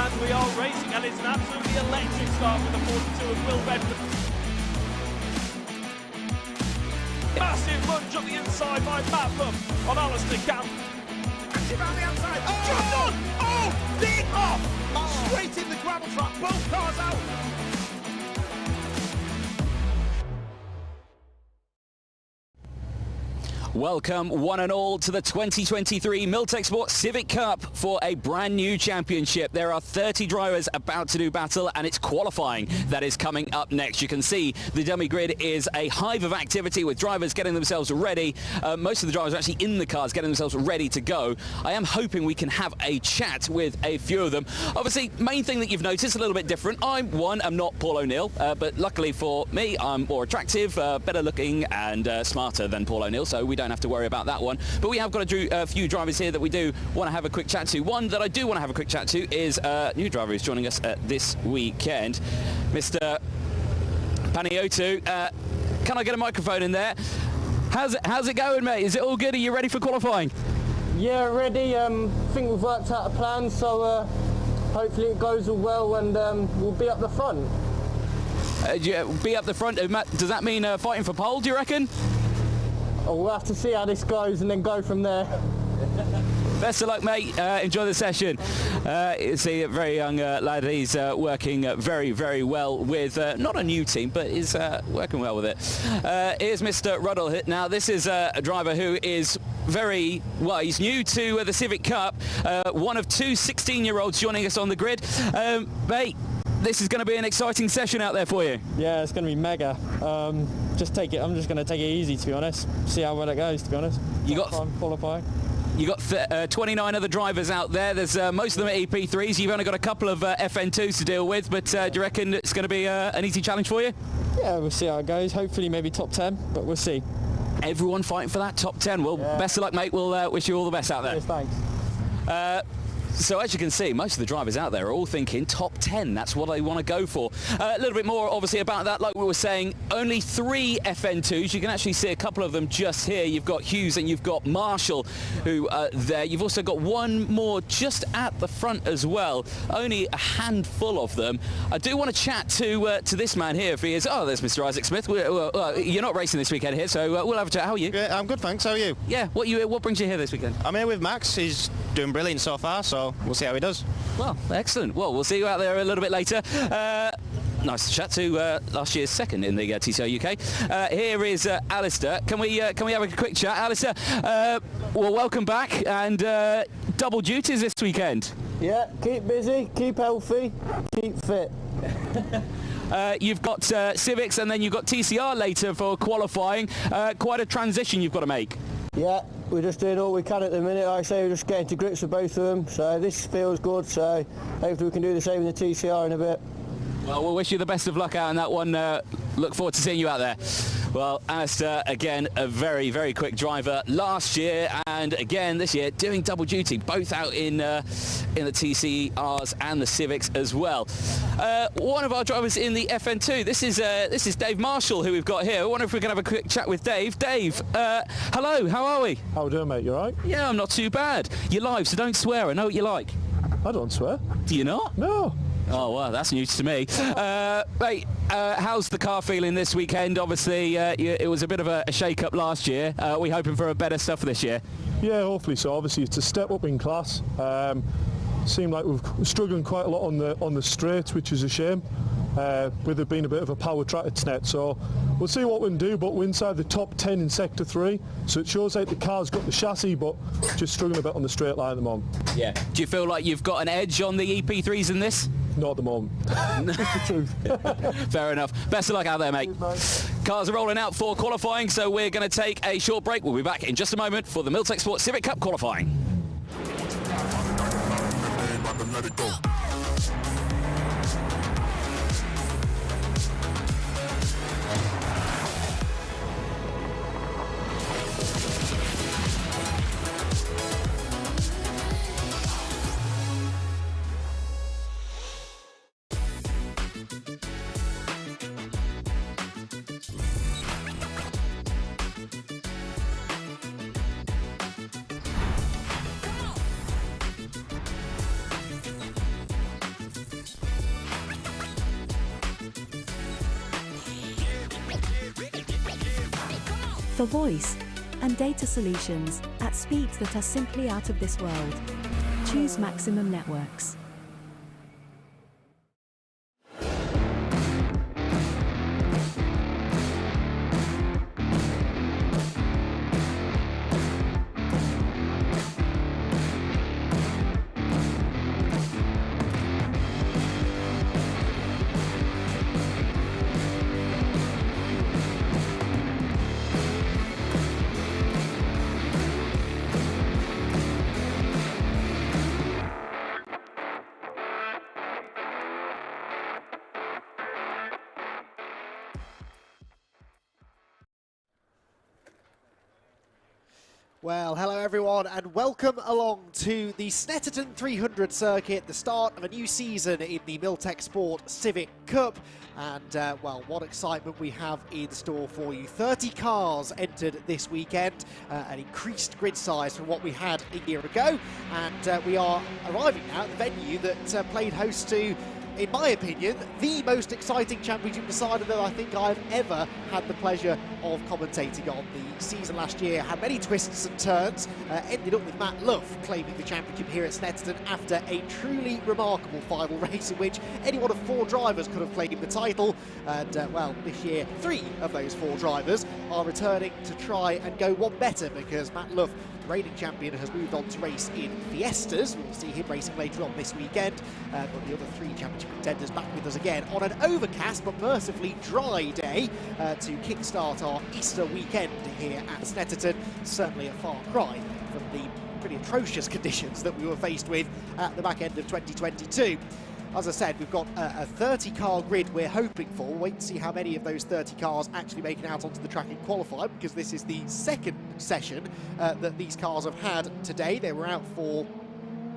and we are racing, and it's an absolutely electric start with the 42 of Will Bedford. Massive lunge on the inside by Mapham on Alistair Camp. And around the outside. Oh! Oh! Big off! Oh. Straight in the gravel trap. Both cars out. Welcome one and all to the 2023 Milltek Sports Civic Cup for a brand new championship. There are 30 drivers about to do battle, and it's qualifying that is coming up next. You can see the dummy grid is a hive of activity with drivers getting themselves ready. Most of the drivers are actually in the cars getting themselves ready to go. I am hoping we can have a chat with a few of them. Obviously, main thing that you've noticed a little bit different. I'm not Paul O'Neill, but luckily for me, I'm more attractive, better looking and smarter than Paul O'Neill, so we don't have to worry about that one. But we have got a few drivers here that we do want to have a quick chat to. One that I do want to have a quick chat to is a new driver who's joining us this weekend, Mr. Paniotu. Can I get a microphone in there? How's it going, mate? Is it all good? Are you ready for qualifying? Yeah, ready. I think we've worked out a plan, so hopefully it goes all well, and we'll be up the front. Be up the front. Does that mean fighting for pole, do you reckon? Oh, we'll have to see how this goes and then go from there. Best of luck, mate. Enjoy the session. You see a very young lad. He's working very, very well with not a new team, but is working well with it. Here's Mr. Ruddle. Now, this is a driver who is very well. He's new to the Civic Cup. One of two 16-year-olds joining us on the grid. Mate, this is going to be an exciting session out there for you. Yeah, it's going to be mega. I'm just going to take it easy, to be honest. See how well it goes, to be honest. You got qualifying. You got 29 other drivers out there. There's most of them are EP3s. You've only got a couple of FN2s to deal with, but do you reckon it's going to be an easy challenge for you? Yeah, we'll see how it goes. Hopefully maybe top 10, but we'll see. Everyone fighting for that top 10. Well, yeah. Best of luck, mate. We'll wish you all the best out there. Yes, thanks. So as you can see, most of the drivers out there are all thinking top 10. That's what they want to go for. A little bit more, obviously, about that. Like we were saying, only 3 FN2s. You can actually see a couple of them just here. You've got Hughes and you've got Marshall, who are there. You've also got one more just at the front as well. Only a handful of them. I do want to chat to this man here, if he is. Oh, there's Mr. Isaac Smith. You're not racing this weekend here, so we'll have a chat. How are you? Yeah, I'm good, thanks. How are you? Yeah. What brings you here this weekend? I'm here with Max. He's doing brilliant so far, so we'll see how he does. Well, excellent. Well, we'll see you out there a little bit later. Nice to chat to last year's second in the TCR UK. Here is Alistair. Can we have a quick chat, Alistair? Well, welcome back, and double duties this weekend. Yeah, keep busy, keep healthy, keep fit. You've got Civics, and then you've got TCR later for qualifying. Quite a transition you've got to make. Yeah, we're just doing all we can at the minute. Like I say, we're just getting to grips with both of them. So this feels good. So hopefully we can do the same in the TCR in a bit. Well, we'll wish you the best of luck out on that one. Look forward to seeing you out there. Well, Alistair, again, a very, very quick driver last year, and again this year doing double duty, both out in the TCRs and the Civics as well. One of our drivers in the FN2. This is Dave Marshall, who we've got here. I wonder if we can have a quick chat with Dave. Dave, hello. How are we? How are we doing, mate? You all right? Yeah, I'm not too bad. You're live, so don't swear. I know what you like. I don't swear. Do you not? No. Oh, well, that's news to me. Mate, how's the car feeling this weekend? Obviously, it was a bit of a shake-up last year. Are we hoping for a better stuff this year? Yeah, hopefully so. Obviously, it's a step up in class. Seemed like we're struggling quite a lot on the straights, which is a shame, with it being a bit of a power track at Snet. So we'll see what we can do, but we're inside the top 10 in Sector 3, so it shows like the car's got the chassis, but just struggling a bit on the straight line at the moment. Yeah. Do you feel like you've got an edge on the EP3s in this? Not at the moment. That's the truth. Fair enough. Best of luck out there, mate. Cheers, mate. Cars are rolling out for qualifying, so we're going to take a short break. We'll be back in just a moment for the Milltek Sports Civic Cup qualifying. Let it go. for voice and data solutions at speeds that are simply out of this world. Choose Maximum Networks. Well, hello everyone and welcome along to the Snetterton 300 circuit, the start of a new season in the Milltek Sport Civic Cup. And, well, what excitement we have in store for you. 30 cars entered this weekend, an increased grid size from what we had a year ago. And we are arriving now at the venue that played host to, in my opinion, the most exciting championship decider that I think I've ever had the pleasure of commentating on. The season last year had many twists and turns, ended up with Matt Luff claiming the championship here at Snetterton after a truly remarkable final race in which any one of 4 drivers could have claimed the title. And, well, this year 3 of those 4 drivers are returning to try and go one better, because Matt Luff, the reigning champion, has moved on to race in Fiestas. We'll see him racing later on this weekend. But the other 3 championship contenders back with us again on an overcast but mercifully dry day to kickstart our Easter weekend here at Snetterton. Certainly a far cry from the pretty atrocious conditions that we were faced with at the back end of 2022. As I said, we've got a 30-car grid we're hoping for. We'll wait to see how many of those 30 cars actually make it out onto the track in qualify, because this is the second session that these cars have had today. They were out for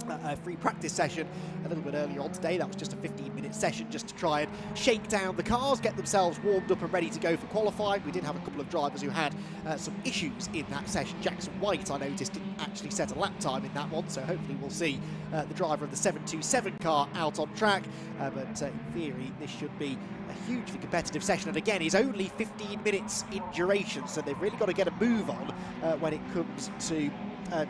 a free practice session a little bit earlier on today. That was just a 15-minute session just to try and shake down the cars, get themselves warmed up and ready to go for qualifying. We did have a couple of drivers who had some issues in that session. Jackson White, I noticed, didn't actually set a lap time in that one, so hopefully we'll see the driver of the 727 car out on track. But in theory, this should be a hugely competitive session, and again, is only 15 minutes in duration, so they've really got to get a move on when it comes to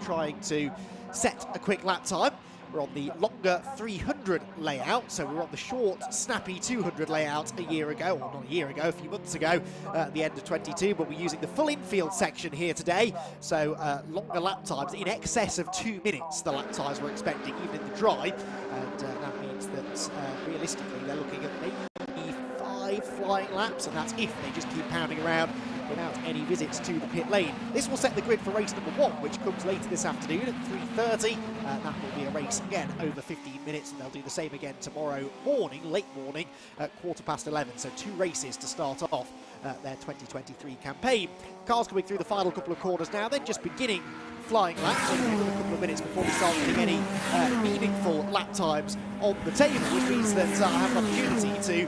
trying to set a quick lap time. We're on the longer 300 layout, so we were on the short, snappy 200 layout a year ago, or not a year ago, a few months ago, at the end of 22, but we're using the full infield section here today, so longer lap times, in excess of 2 minutes, the lap times we're expecting, even in the dry, and that means that realistically they're looking at maybe 5 flying laps, and that's if they just keep pounding around without any visits to the pit lane. This will set the grid for race number 1, which comes later this afternoon at 3:30. That will be a race again over 15 minutes, and they'll do the same again tomorrow morning, late morning, at 11:15. So 2 races to start off their 2023 campaign. Cars coming through the final couple of corners now, then just beginning flying laps, only a couple of minutes before we start getting any meaningful lap times on the table, which means that I have an opportunity to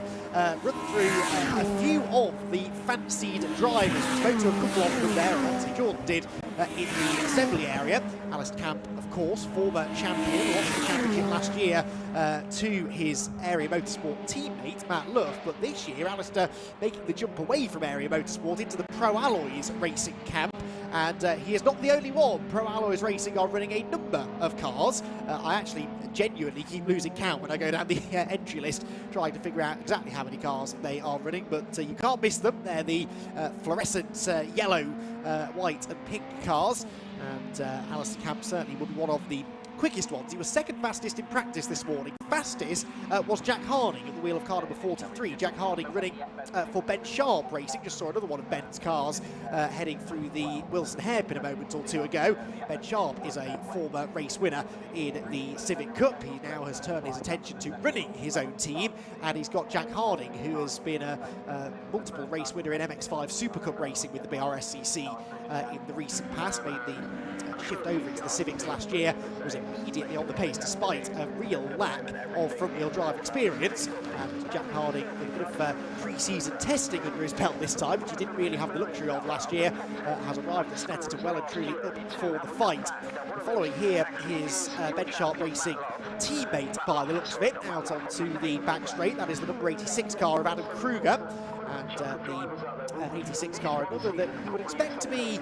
run through a few of the fancied drivers. We spoke to a couple of them there, obviously Jordan did in the assembly area. Alistair Camp, of course, former champion, lost the championship last year to his Area Motorsport teammate Matt Luff, but this year Alistair making the jump away from Area Motorsport into the Pro Alloys racing camp. And he is not the only one. Pro Alloys Racing are running a number of cars. I actually genuinely keep losing count when I go down the entry list, trying to figure out exactly how many cars they are running, but you can't miss them. They're the fluorescent yellow, white and pink cars, and Alistair Camp certainly will be one of the quickest ones. He was second fastest in practice this morning. Fastest was Jack Harding at the wheel of car number 43. Jack Harding running for Ben Sharp Racing. Just saw another one of Ben's cars heading through the Wilson hairpin a moment or two ago. Ben Sharp is a former race winner in the Civic Cup. He now has turned his attention to running his own team, and he's got Jack Harding, who has been a multiple race winner in MX5 Super Cup racing with the BRSCC in the recent past. Made the shift over into the Civics last year, was immediately on the pace despite a real lack of front-wheel drive experience. And Jack Harding with a bit of pre-season testing under his belt this time, which he didn't really have the luxury of last year, has arrived at Snetterton well and truly up for the fight. And following here, his Ben Sharp Racing teammate, by the looks of it, out onto the back straight. That is the number 86 car of Adam Kruger. And the 86 car, another that you would expect to be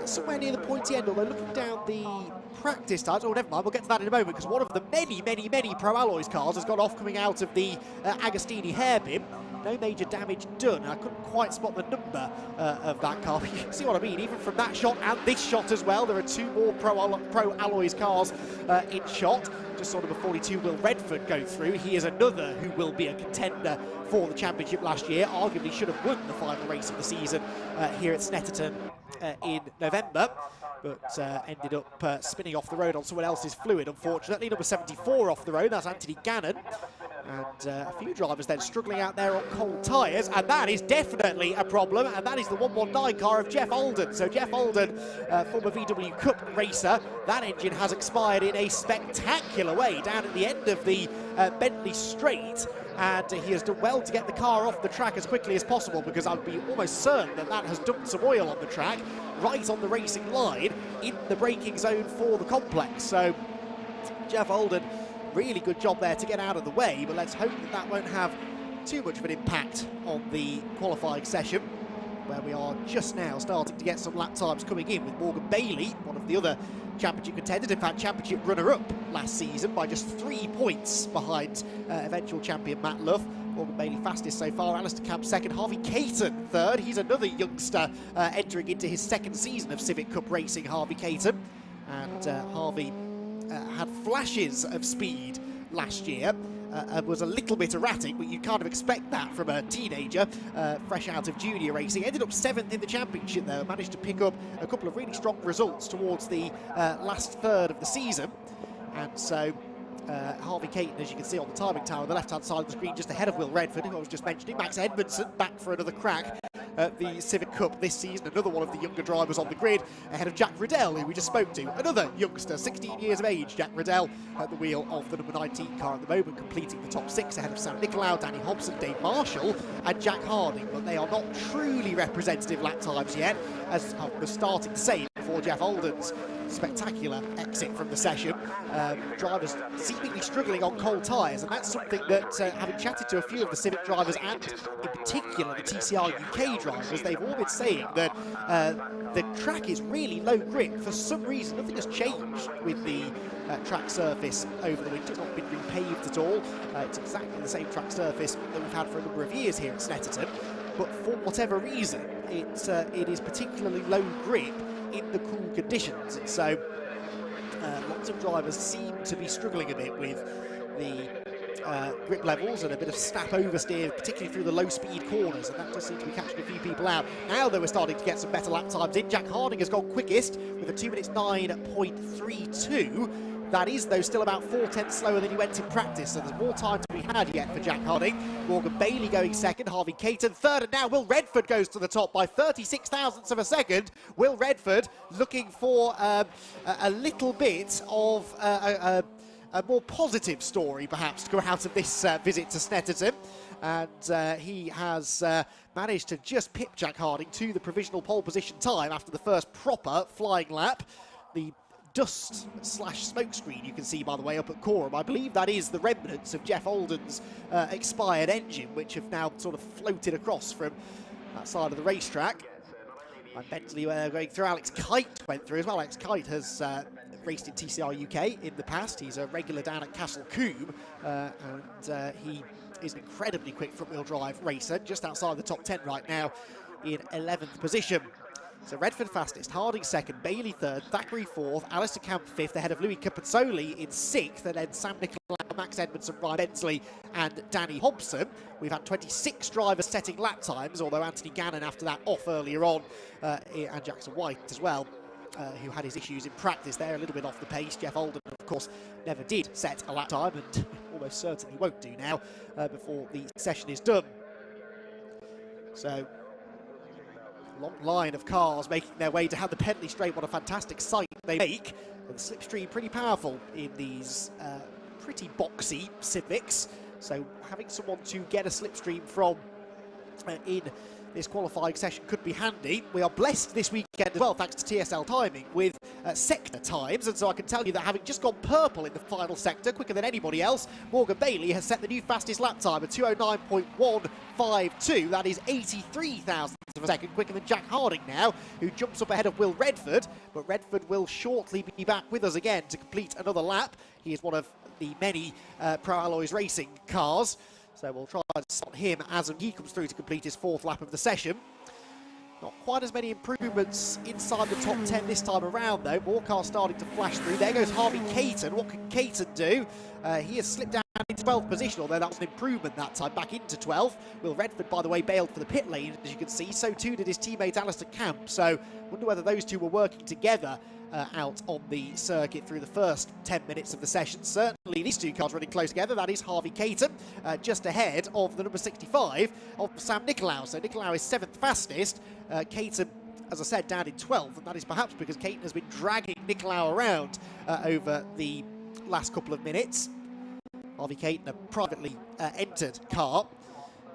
somewhere near the pointy end, although looking down the practice times, oh never mind, we'll get to that in a moment, because one of the many Pro Alloys cars has got off coming out of the Agostini hairpin. No major damage done. I couldn't quite spot the number of that car, but you can see what I mean, even from that shot and this shot as well. There are two more Pro Alloys cars in shot. Just saw number 42 Will Redford go through. He is another who will be a contender for the championship last year. Arguably should have won the final race of the season here at Snetterton in November, but ended up spinning off the road on someone else's fluid, unfortunately. Number 74 off the road, that's Anthony Gannon. And a few drivers then struggling out there on cold tyres, and that is definitely a problem, and that is the 119 car of Jeff Alden. So Jeff Alden, former VW Cup racer, that engine has expired in a spectacular way down at the end of the Bentley Straight, and he has done well to get the car off the track as quickly as possible, because I'd be almost certain that that has dumped some oil on the track, right on the racing line, in the braking zone for the complex. So Jeff Alden, really good job there to get out of the way, but let's hope that that won't have too much of an impact on the qualifying session, where we are just now starting to get some lap times coming in, with Morgan Bailey, one of the other championship contenders, in fact championship runner-up last season, by just 3 points behind eventual champion Matt Luff. Morgan Bailey fastest so far, Alistair Camp second, Harvey Caton third. He's another youngster entering into his second season of Civic Cup racing, Harvey Caton, and Harvey had flashes of speed last year, was a little bit erratic, but you kind of expect that from a teenager fresh out of junior racing. Ended up 7th in the championship though, managed to pick up a couple of really strong results towards the last third of the season, and so Harvey Caton, as you can see on the timing tower on the left hand side of the screen, just ahead of Will Redford, who I was just mentioning. Max Edmondson back for another crack at the Civic Cup this season, another one of the younger drivers on the grid, ahead of Jack Riddell, who we just spoke to, another youngster, 16 years of age, Jack Riddell, at the wheel of the number 19 car at the moment, completing the top 6 ahead of Sam Nicolau, Danny Hobson, Dave Marshall and Jack Harding, but they are not truly representative lap times yet, as I was starting to say before Jeff Alden's spectacular exit from the session. Drivers seemingly struggling on cold tyres, and that's something that, having chatted to a few of the Civic drivers, and in particular the TCR UK drivers, they've all been saying that the track is really low grip. For some reason, nothing has changed with the track surface over the winter. It's not been repaved at all. It's exactly the same track surface that we've had for a number of years here at Snetterton, but for whatever reason, it is particularly low grip in the cool conditions, and so lots of drivers seem to be struggling a bit with the grip levels and a bit of snap oversteer, particularly through the low speed corners, and that does seem to be catching a few people out. Now though, we're starting to get some better lap times in. Jack Harding has gone quickest with a 2 minutes 9.32. That is, though, still about 4/10 slower than he went in practice, so there's more time to be had yet for Jack Harding. Morgan Bailey going second, Harvey Caton third, and now Will Redford goes to the top by 36 thousandths of a second. Will Redford looking for a little bit of a more positive story, perhaps, to go out of this visit to Snetterton. And he has managed to just pip Jack Harding to the provisional pole position time after the first proper flying lap. The dust/smoke screen you can see, by the way, up at Coram, I believe that is the remnants of Jeff Alden's expired engine, which have now sort of floated across from that side of the racetrack. And Bentley going through. Alex Kite went through as well. Alex Kite has raced in TCR UK in the past. He's a regular down at Castle Combe, and he is an incredibly quick front-wheel drive racer, just outside the top 10 right now in 11th position. So Redford fastest, Harding second, Bailey third, Thackeray fourth, Alistair Camp fifth, ahead of Louis Capezzoli in sixth, and then Sam Nicolau, Max Edmondson, Ryan Bensley and Danny Hobson. We've had 26 drivers setting lap times, although Anthony Gannon after that off earlier on, and Jackson White as well, who had his issues in practice there, a little bit off the pace. Jeff Alden, of course, never did set a lap time, and almost certainly won't do now before the session is done. So, long line of cars making their way down the Bentley Straight. What a fantastic sight they make. And the slipstream pretty powerful in these pretty boxy Civics. So having someone to get a slipstream from in this qualifying session could be handy. We are blessed this weekend as well, thanks to TSL timing, with sector times, and so I can tell you that having just gone purple in the final sector, quicker than anybody else, Morgan Bailey has set the new fastest lap time at 2:09.152. That is 83 thousandths of a second quicker than Jack Harding now, who jumps up ahead of Will Redford, but Redford will shortly be back with us again to complete another lap. He is one of the many Pro Alloys Racing cars, so we'll try to spot him as he comes through to complete his 4th lap of the session. Not quite as many improvements inside the top 10 this time around, though. More cars starting to flash through. There goes Harvey Caton. What can Caton do? He has slipped down into 12th position, although that was an improvement that time, back into 12th. Will Redford, by the way, bailed for the pit lane, as you can see. So too did his teammate Alistair Camp. So wonder whether those two were working together out on the circuit through the first 10 minutes of the session. Certainly these two cars running close together. That is Harvey Caton, just ahead of the number 65 of Sam Nicolau. So Nicolau is 7th fastest. Caton, as I said, down in 12th, and that is perhaps because Caton has been dragging Nicolau around over the last couple of minutes. Harvey Caton, a privately entered car,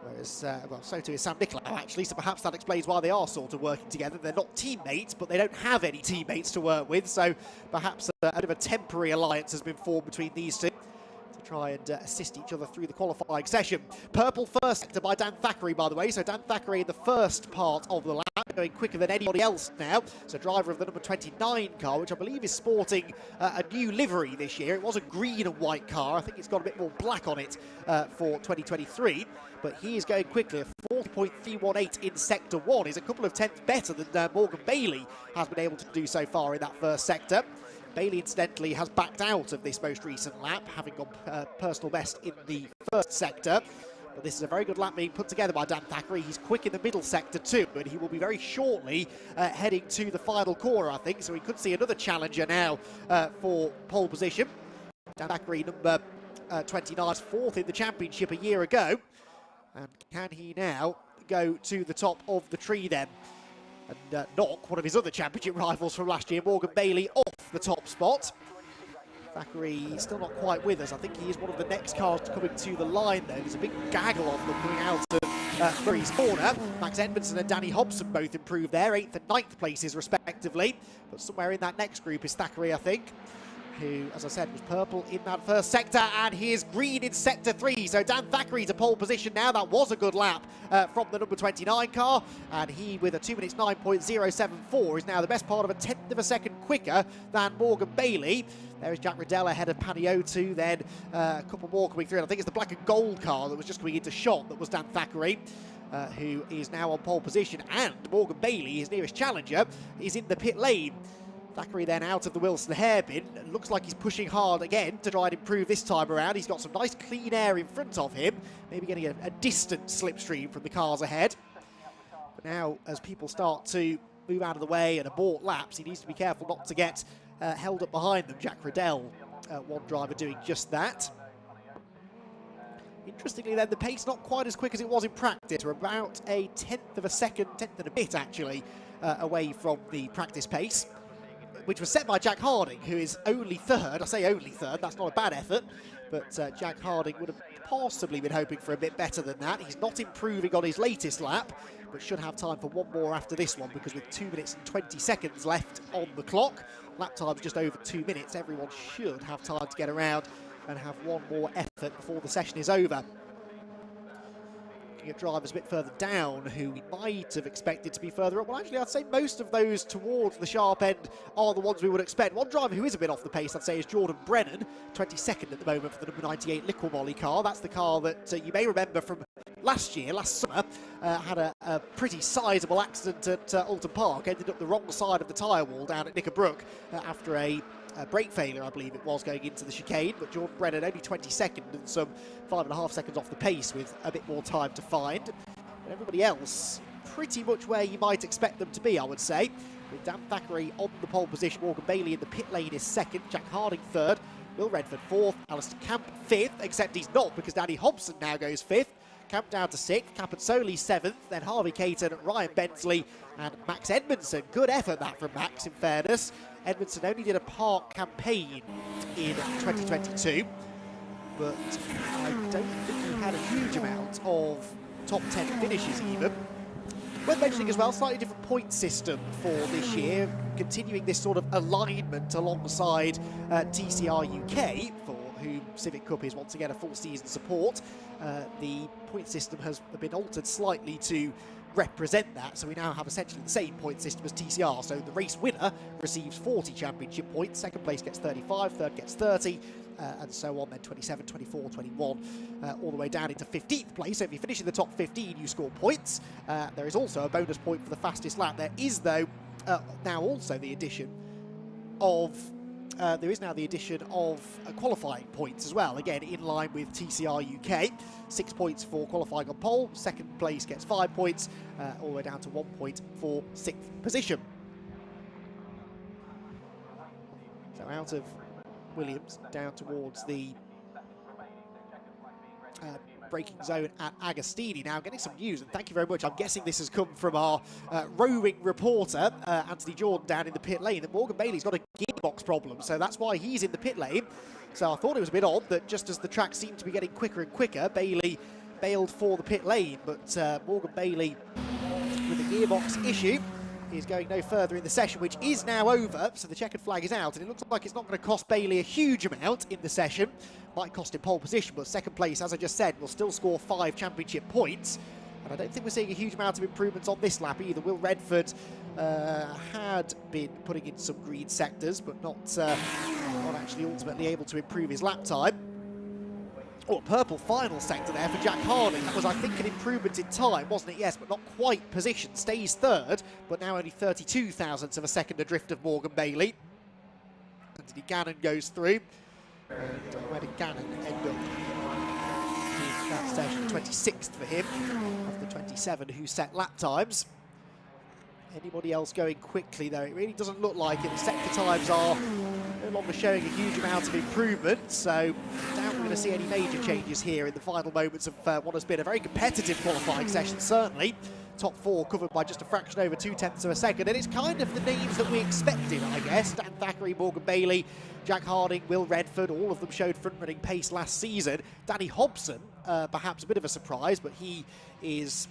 whereas, well, so too is Sam Nicolau, actually, so perhaps that explains why they are sort of working together. They're not teammates, but they don't have any teammates to work with, so perhaps a bit of a temporary alliance has been formed between these two to try and assist each other through the qualifying session. Purple first sector by Dan Thackeray, by the way, so Dan Thackeray in the first part of the lap, going quicker than anybody else now. So driver of the number 29 car, which I believe is sporting a new livery this year. It was a green and white car. I think it's got a bit more black on it for 2023. But he is going quickly. A 40.318 in Sector 1 is a couple of tenths better than Morgan Bailey has been able to do so far in that first sector. Bailey, incidentally, has backed out of this most recent lap, having gone personal best in the first sector. But this is a very good lap being put together by Dan Thackeray. He's quick in the middle sector too, and he will be very shortly heading to the final corner, I think. So we could see another challenger now for pole position. Dan Thackeray, number 29, 4th in the championship a year ago. And can he now go to the top of the tree then? And knock one of his other championship rivals from last year, Morgan Bailey, off the top spot. Thackeray still not quite with us. I think he is one of the next cars coming to the line, though. There's a big gaggle of them coming out of Murray's corner. Max Edmondson and Danny Hobson both improved there, 8th and 9th places respectively. But somewhere in that next group is Thackeray, I think, who, as I said, was purple in that first sector, and he is green in sector 3. So Dan Thackeray to pole position now. That was a good lap from the number 29 car, and he, with a 2 minutes 9.074, is now the best part of a tenth of a second quicker than Morgan Bailey. There is Jack Riddell ahead of Paniotu, then a couple more coming through, and I think it's the black and gold car that was just coming into shot that was Dan Thackeray, who is now on pole position, and Morgan Bailey, his nearest challenger, is in the pit lane. Thackeray then out of the Wilson hairpin. Looks like he's pushing hard again to try and improve this time around. He's got some nice clean air in front of him, maybe getting a distant slipstream from the cars ahead. But now, as people start to move out of the way and abort laps, he needs to be careful not to get held up behind them. Jack Riddell, one driver doing just that. Interestingly then, the pace not quite as quick as it was in practice. We're about a tenth of a second, tenth and a bit actually, away from the practice pace, which was set by Jack Harding, who is only 3rd. I say only 3rd, that's not a bad effort, but Jack Harding would have possibly been hoping for a bit better than that. He's not improving on his latest lap, but should have time for one more after this one, because with 2 minutes and 20 seconds left on the clock, lap time's just over 2 minutes, everyone should have time to get around and have one more effort before the session is over. Looking at drivers a bit further down who we might have expected to be further up. Well, actually, I'd say most of those towards the sharp end are the ones we would expect. One driver who is a bit off the pace, I'd say, is Jordan Brennan, 22nd at the moment for the number 98 Liquid Molly car. That's the car that you may remember from last year, last summer, had a pretty sizable accident at Alton Park, ended up the wrong side of the tyre wall down at Knickerbrook after a brake failure, I believe it was, going into the chicane. But Jordan Brennan only 22nd and some 5.5 seconds off the pace with a bit more time to find. But everybody else pretty much where you might expect them to be, I would say. With Dan Thackeray on the pole position, Morgan Bailey in the pit lane is 2nd, Jack Harding 3rd, Will Redford 4th, Alistair Camp 5th, except he's not because Danny Hobson now goes 5th. Camp down to 6th, Capazzoli 7th, then Harvey Caton, Ryan Bensley and Max Edmondson. Good effort that from Max, in fairness. Edmondson only did a park campaign in 2022, but I don't think he had a huge amount of top 10 finishes even. Worth mentioning as well, slightly different point system for this year, continuing this sort of alignment alongside TCR UK, for whom Civic Cup is once again a full season support. The point system has been altered slightly to represent that, so we now have essentially the same point system as TCR. So the race winner receives 40 championship points, second place gets 35, third gets 30, and so on, then 27, 24, 21, all the way down into 15th place. So if you finish in the top 15, you score points. There is also a bonus point for the fastest lap. There is, though, now also the addition of qualifying points as well, again in line with TCR UK. 6 points for qualifying on pole, second place gets 5 points, all the way down to 1 point for 6th position. So out of Williams, down towards the braking zone at Agostini. Now getting some news, and thank you very much. I'm guessing this has come from our rowing reporter, Anthony Jordan, down in the pit lane, that Morgan Bailey's got a gearbox problem, so that's why he's in the pit lane. So I thought it was a bit odd that just as the track seemed to be getting quicker and quicker, Bailey bailed for the pit lane, but Morgan Bailey with a gearbox issue is going no further in the session, which is now over, so the checkered flag is out, and it looks like it's not going to cost Bailey a huge amount in the session. Might cost him pole position, but second place, as I just said, will still score 5 championship points. And I don't think we're seeing a huge amount of improvements on this lap either. Will Redford had been putting in some green sectors, but not actually ultimately able to improve his lap time. Oh, a purple final sector there for Jack Harding. That was, I think, an improvement in time, wasn't it? Yes, but not quite position. Stays third, but now only 32 thousandths of a second adrift of Morgan Bailey. Anthony Gannon goes through. And where did Gannon end up in that session? 26th for him, of the 27 who set lap times. Anybody else going quickly, though? It really doesn't look like it. The sector times are no longer showing a huge amount of improvement, so I doubt we're going to see any major changes here in the final moments of what has been a very competitive qualifying session, certainly. Top 4 covered by just a fraction over 0.2 of a second, and it's kind of the names that we expected, I guess. Dan Thackeray, Morgan Bailey, Jack Harding, Will Redford, all of them showed front-running pace last season. Danny Hobson, perhaps a bit of a surprise, but he is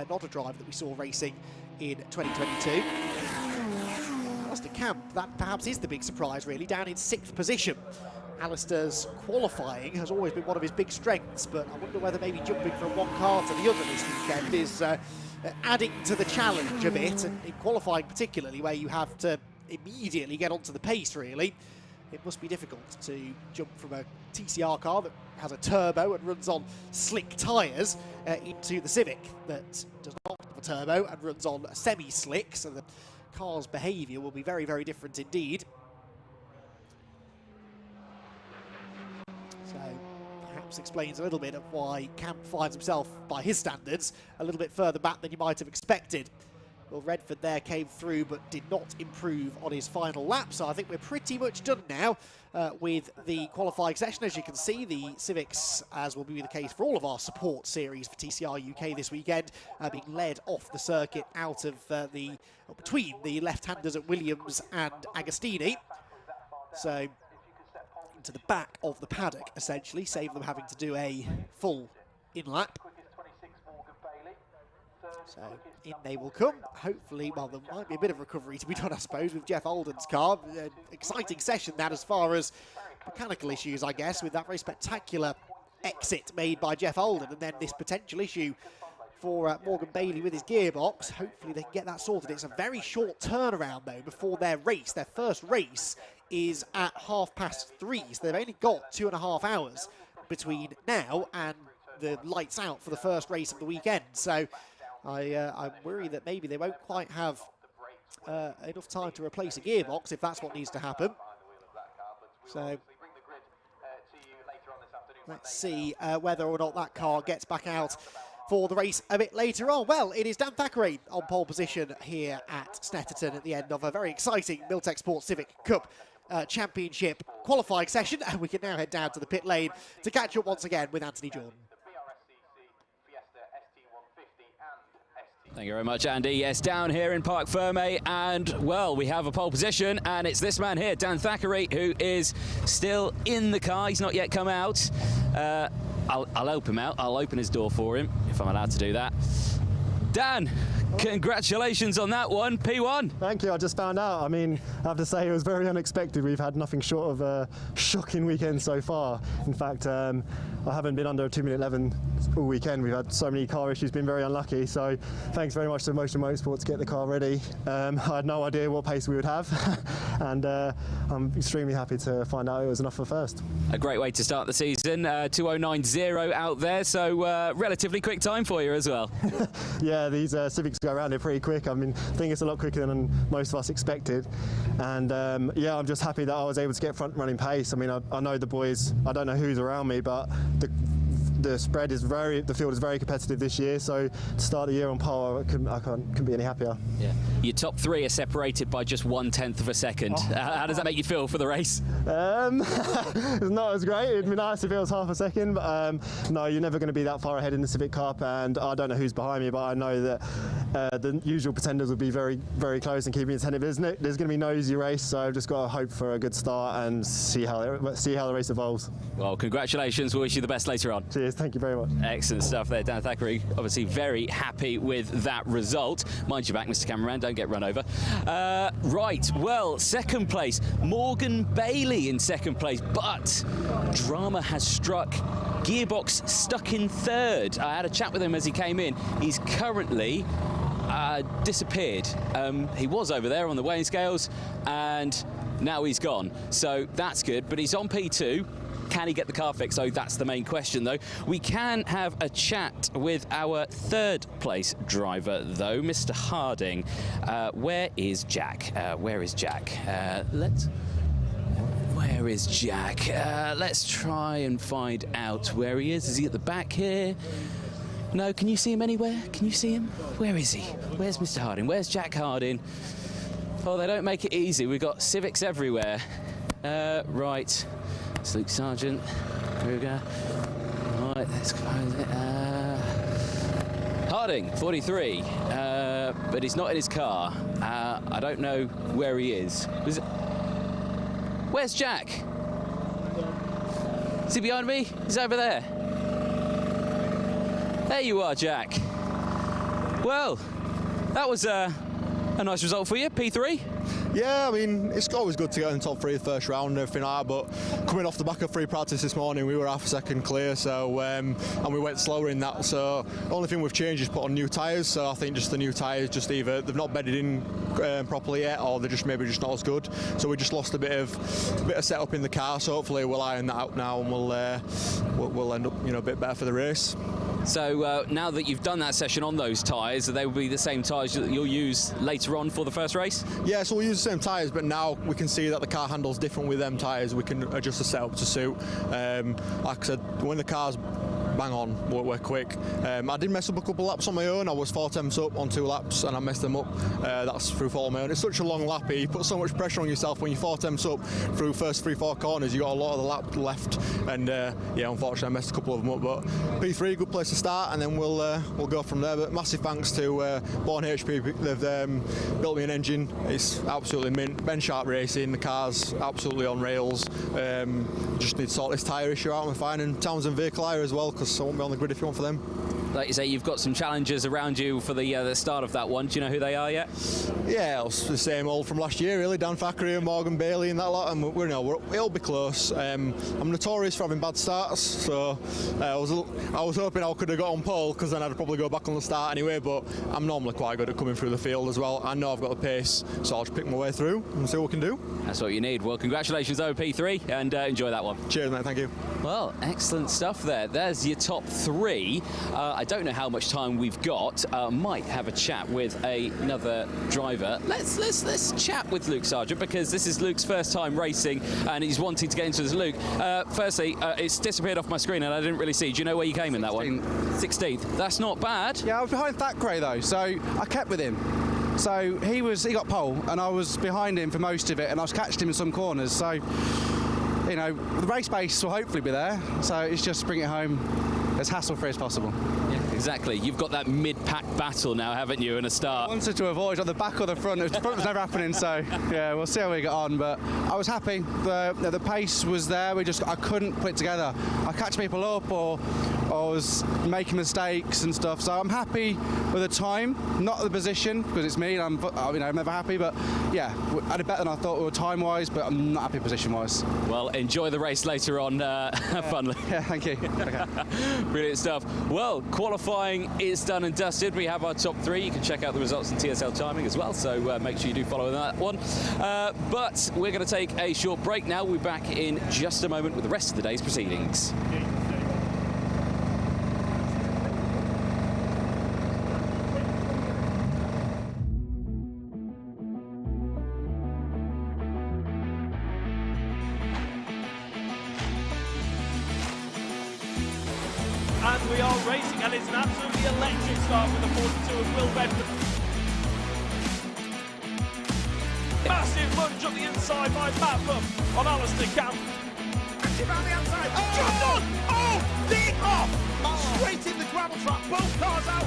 not a driver that we saw racing in 2022. Alistair Camp, that perhaps is the big surprise, really, down in 6th position. Alistair's qualifying has always been one of his big strengths, but I wonder whether maybe jumping from one car to the other this weekend is adding to the challenge a bit, and in qualifying particularly, where you have to immediately get onto the pace, really. It must be difficult to jump from a TCR car that has a turbo and runs on slick tyres into the Civic that does not have a turbo and runs on semi-slick, so the car's behaviour will be very, very different indeed. So perhaps explains a little bit of why Camp finds himself, by his standards, a little bit further back than you might have expected. Well, Redford there came through but did not improve on his final lap, so I think we're pretty much done now with the qualifying session. As you can see, the Civics, as will be the case for all of our support series for TCR UK this weekend, being led off the circuit out of between the left-handers at Williams and Agostini. So into the back of the paddock, essentially, save them having to do a full in-lap. So in they will come, hopefully. Well, there might be a bit of recovery to be done, I suppose, with Jeff Alden's car. Exciting session that, as far as mechanical issues, I guess, with that very spectacular exit made by Jeff Alden, and then this potential issue for Morgan Bailey with his gearbox. Hopefully they can get that sorted. It's a very short turnaround, though, before their race. Their first race is at 3:30, so they've only got 2.5 hours between now and the lights out for the first race of the weekend. So I'm worried that maybe they won't quite have enough time to replace a gearbox, if that's what needs to happen. So let's see whether or not that car gets back out for the race a bit later on. Well, it is Dan Thackeray on pole position here at Snetterton at the end of a very exciting Milltek Sport Civic Cup Championship qualifying session, and we can now head down to the pit lane to catch up once again with Anthony Jordan. Thank you very much, Andy. Yes, down here in Parc Ferme, and, well, we have a pole position, and it's this man here, Dan Thackeray, who is still in the car. He's not yet come out. I'll help him out. I'll open his door for him, if I'm allowed to do that. Dan, Congratulations on that one, P1. Thank you. I just found out. I mean, I have to say it was very unexpected. We've had nothing short of a shocking weekend so far. In fact, I haven't been under a 2 minute 11 all weekend. We've had so many car issues, been very unlucky. So thanks very much to Motion Motorsport to get the car ready. I had no idea what pace we would have, and I'm extremely happy to find out it was enough for first. A great way to start the season, 2090 out there, so relatively quick time for you as well. Yeah, these Civics go around here pretty quick. I mean, I think it's a lot quicker than most of us expected, and yeah, I'm just happy that I was able to get front running pace. I mean, I know the boys, I don't know who's around me, but the spread is the field is very competitive this year, so to start the year on par, I couldn't be any happier. Yeah. Your top three are separated by just 1/10 of a second. Oh. How does that make you feel for the race? It's not as great. It'd be nice if it was half a second, but no, you're never going to be that far ahead in the Civic Cup, and I don't know who's behind me, but I know that the usual pretenders will be very, very close and keeping attentive. There's going to be no easy race, so I've just got to hope for a good start and see how the race evolves. Well, congratulations. We'll wish you the best later on. Cheers. Thank you very much. Excellent stuff there, Dan Thackeray. Obviously very happy with that result. Mind your back, Mr. Cameraman, don't get run over. Right, well, second place. Morgan Bailey in second place, but drama has struck. Gearbox stuck in third. I had a chat with him as he came in. He's currently disappeared. He was over there on the weighing scales, and now he's gone. So that's good, but he's on P2. Can he get the car fixed? So that's the main question, though. We can have a chat with our third place driver, though, Mr. Harding. Where is Jack? Where is Jack? Where is Jack? Let's try and find out where he is. Is he at the back here? No, can you see him anywhere? Can you see him? Where is he? Where's Mr. Harding? Where's Jack Harding? Oh, they don't make it easy. We've got Civics everywhere. Right. It's Luke Sargent. Here we go. Right, let's close it. Harding, 43. But he's not in his car. I don't know where he is. Where's Jack? Is he behind me? He's over there. There you are, Jack. Well, that was a nice result for you, P3. Yeah, I mean, it's always good to get in the top three the first round and everything like that, but coming off the back of free practice this morning, we were half a second clear, so and we went slower in that, so the only thing we've changed is put on new tyres, so I think just the new tyres, just either they've not bedded in properly yet, or they're just maybe just not as good, so we just lost a bit of setup in the car, so hopefully we'll iron that out now, and we'll end up, you know, a bit better for the race. So now that you've done that session on those tyres, they will be the same tyres that you'll use later on for the first race? Yeah, so we'll use the same tyres, but now we can see that the car handles different with them tyres. We can adjust the setup to suit. Like I said, when the car's bang on, we're quick. I did mess up a couple of laps on my own. I was 4 temps up on 2 laps and I messed them up. That's through fault on my own. It's such a long lap here. You put so much pressure on yourself when you're 4 temps up through first 3-4 corners. You got a lot of the lap left, and yeah, unfortunately I messed a couple of them up. But P3, good place to start, and then we'll go from there. But massive thanks to Born HP. They've built me an engine. It's absolutely mint. Ben Sharp Racing. The car's absolutely on rails. Just need to sort this tyre issue out and fine. And Townsend Vehicle Hire as well, because I won't be on the grid if you want for them. Like you say, you've got some challengers around you for the start of that one. Do you know who they are yet? Yeah, it's the same old from last year, really. Dan Thackeray and Morgan Bailey and that lot, and we'll be close. I'm notorious for having bad starts, so I was hoping I could have got on pole, because then I'd probably go back on the start anyway, but I'm normally quite good at coming through the field as well. I know I've got the pace, so I'll just pick my way through and see what we can do. That's what you need. Well, congratulations over P3, and enjoy that one. Cheers, mate. Thank you. Well, excellent stuff there. There's your top 3. I don't know how much time we've got. Might have a chat with another driver. Let's chat with Luke Sargent, because this is Luke's first time racing and he's wanting to get into this. Luke, firstly, it's disappeared off my screen and I didn't really see. Do you know where you came in that one? 16th. That's not bad. Yeah, I was behind Thackeray though, so I kept with him. So he got pole and I was behind him for most of it, and I was catching him in some corners. So, you know, the race pace will hopefully be there. So it's just bring it home as hassle-free as possible. Yeah, exactly. You've got that mid-pack battle now, haven't you, in a start? I wanted to avoid on the back or the front. The front was never happening, so yeah, we'll see how we get on. But I was happy. The pace was there. I couldn't put it together. I catch people up or I was making mistakes and stuff. So I'm happy with the time, not the position, because it's me and I'm never happy. But yeah, I did better than I thought we were time-wise, but I'm not happy position-wise. Well, enjoy the race later on. Have fun. Yeah, thank you. Okay. Brilliant stuff. Well, qualifying is done and dusted. We have our top 3. You can check out the results in TSL timing as well, so make sure you do follow that one. But we're going to take a short break now. We'll be back in just a moment with the rest of the day's proceedings. And we are racing, and it's an absolutely electric start with the 42 of Will Bedford. Massive lunge on the inside by Mapham on Alistair Camp. Active around the outside. Oh! Dropped on! Oh! Big off! Straight in the gravel trap. Both cars out.